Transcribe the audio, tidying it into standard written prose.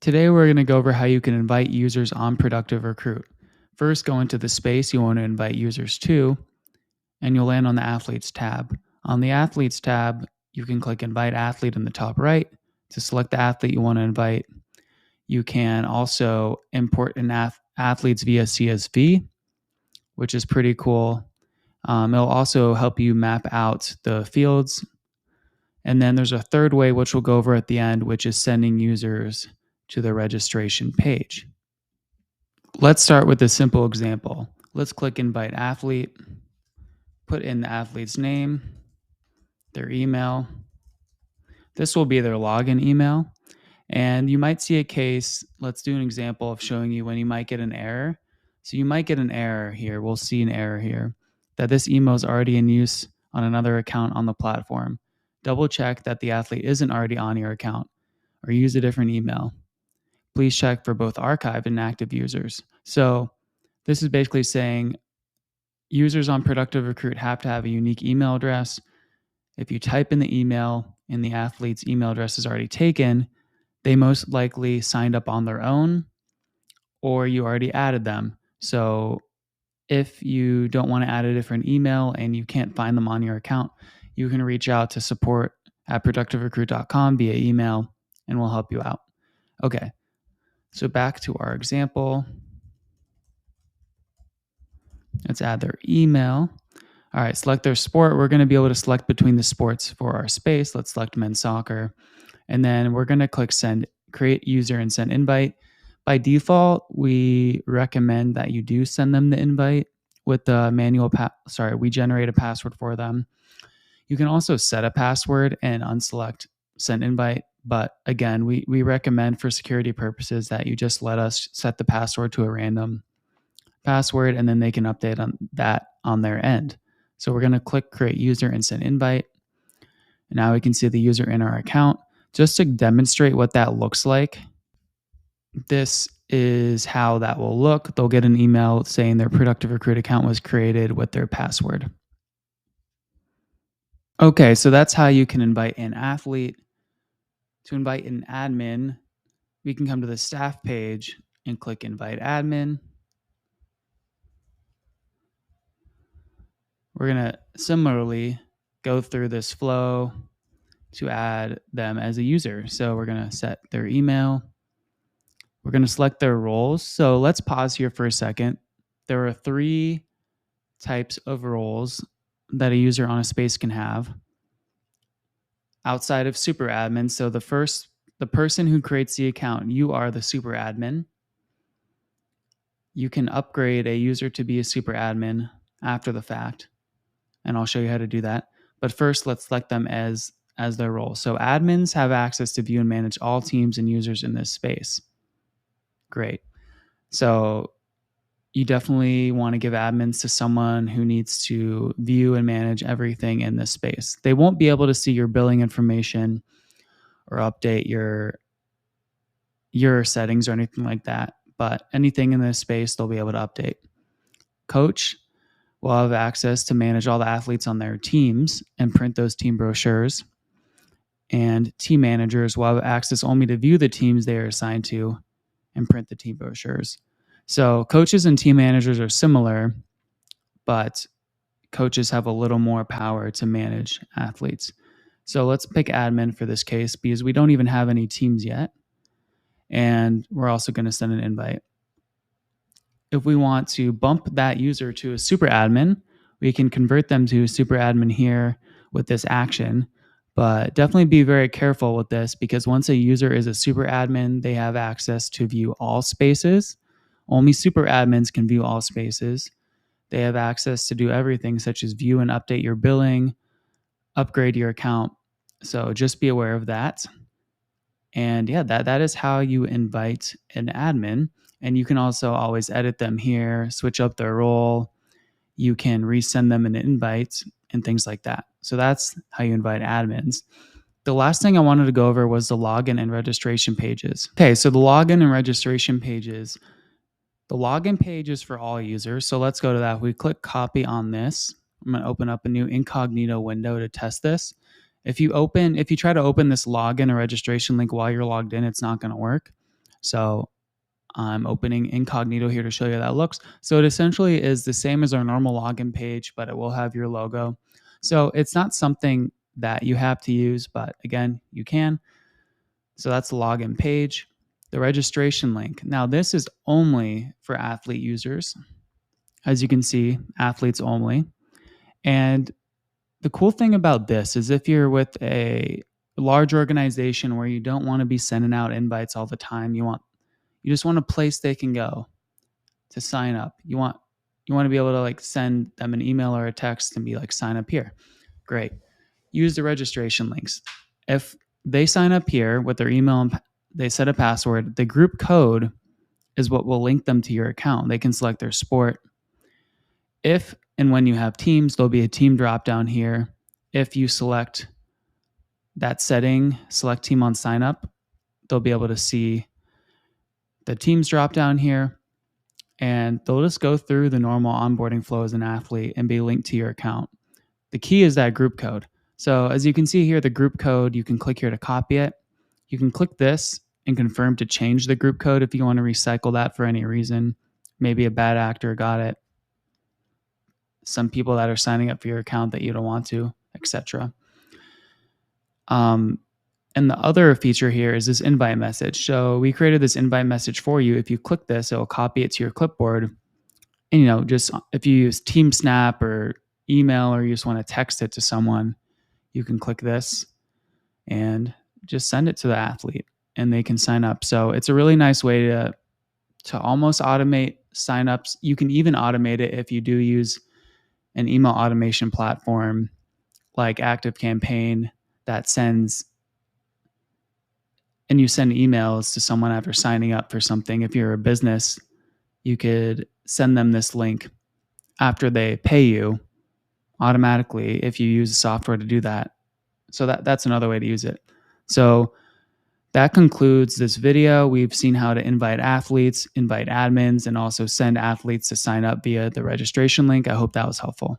Today, we're going to go over how you can invite users on ProductiveRecruit. First, go into the space you want to invite users to, and you'll land on the Athletes tab. On the Athletes tab, you can click Invite Athlete in the top right to select the athlete you want to invite. You can also import an athletes via CSV, which is pretty cool. It'll also help you map out the fields. And then there's a third way, which we'll go over at the end, which is sending users to the registration page. Let's start with a simple example. Let's click Invite Athlete, put in the athlete's name, their email. This will be their login email. And you might see a case. Let's do an example of showing you when you might get an error. So you might get an error here. We'll see an error here that this email is already in use on another account on the platform. Double check that the athlete isn't already on your account or use a different email. Please check for both archived and active users. So this is basically saying users on ProductiveRecruit have to have a unique email address. If you type in the email and the athlete's email address is already taken, they most likely signed up on their own or you already added them. So if you don't want to add a different email and you can't find them on your account, you can reach out to support@productiverecruit.com via email and we'll help you out. Okay, so back to our example. Let's add their email. All right, select their sport. We're going to be able to select between the sports for our space. Let's select men's soccer. And then we're going to click send, create user and send invite. By default, we recommend that you do send them the invite with the manual, we generate a password for them. You can also set a password and unselect send invite. But again, we recommend for security purposes that you just let us set the password to a random password and then they can update on that on their end. So we're going to click create user and send invite. And now we can see the user in our account. Just to demonstrate what that looks like, this is how that will look. They'll get an email saying their ProductiveRecruit account was created with their password. Okay, so that's how you can invite an athlete. To invite an admin, we can come to the staff page and click invite admin. We're going to similarly go through this flow to add them as a user. So we're going to set their email. We're going to select their roles. So let's pause here for a second. There are 3 types of roles that a user on a space can have outside of super admin. So the person who creates the account, you are the super admin. You can upgrade a user to be a super admin after the fact, and I'll show you how to do that. But first, let's select them as their role. So admins have access to view and manage all teams and users in this space. Great. So you definitely want to give admins to someone who needs to view and manage everything in this space. They won't be able to see your billing information or update your settings or anything like that, but anything in this space they'll be able to update. Coach will have access to manage all the athletes on their teams and print those team brochures. And team managers will have access only to view the teams they are assigned to and print the team brochures. So coaches and team managers are similar, but coaches have a little more power to manage athletes. So let's pick admin for this case because we don't even have any teams yet. And we're also going to send an invite. If we want to bump that user to a super admin, we can convert them to a super admin here with this action. But definitely be very careful with this because once a user is a super admin, they have access to view all spaces. Only super admins can view all spaces. They have access to do everything such as view and update your billing, upgrade your account. So just be aware of that. And yeah, that is how you invite an admin. And you can also always edit them here, switch up their role. You can resend them an invite and things like that. So that's how you invite admins. The last thing I wanted to go over was the login and registration pages. Okay, so the login and registration pages. The login page is for all users. So let's go to that. We click copy on this. I'm going to open up a new incognito window to test this. If you try to open this login or registration link while you're logged in, it's not going to work. So I'm opening incognito here to show you how that looks. So it essentially is the same as our normal login page, but it will have your logo. So it's not something that you have to use, but again, you can. So that's the login page. The registration link. Now this is only for athlete users. As you can see, athletes only. And the cool thing about this is if you're with a large organization where you don't want to be sending out invites all the time, you just want a place they can go to sign up. You want to be able to like send them an email or a text and be like, sign up here. Great. Use the registration links. If they sign up here with their email and they set a password, the group code is what will link them to your account. They can select their sport. If and when you have teams, there'll be a team drop down here. If you select that setting, select team on sign up, they'll be able to see the teams drop down here, and they'll just go through the normal onboarding flow as an athlete and be linked to your account. The key is that group code. So as you can see here, the group code, you can click here to copy it. You can click this and confirm to change the group code if you want to recycle that for any reason. Maybe a bad actor got it. Some people that are signing up for your account that you don't want to, etc. And the other feature here is this invite message. So we created this invite message for you. If you click this, it'll copy it to your clipboard. And just if you use TeamSnap or email, or you just want to text it to someone, you can click this and just send it to the athlete and they can sign up. So it's a really nice way to almost automate signups. You can even automate it if you do use an email automation platform like ActiveCampaign that sends, and you send emails to someone after signing up for something. If you're a business, you could send them this link after they pay you automatically if you use software to do that. So that's another way to use it. So that concludes this video. We've seen how to invite athletes, invite admins, and also send athletes to sign up via the registration link. I hope that was helpful.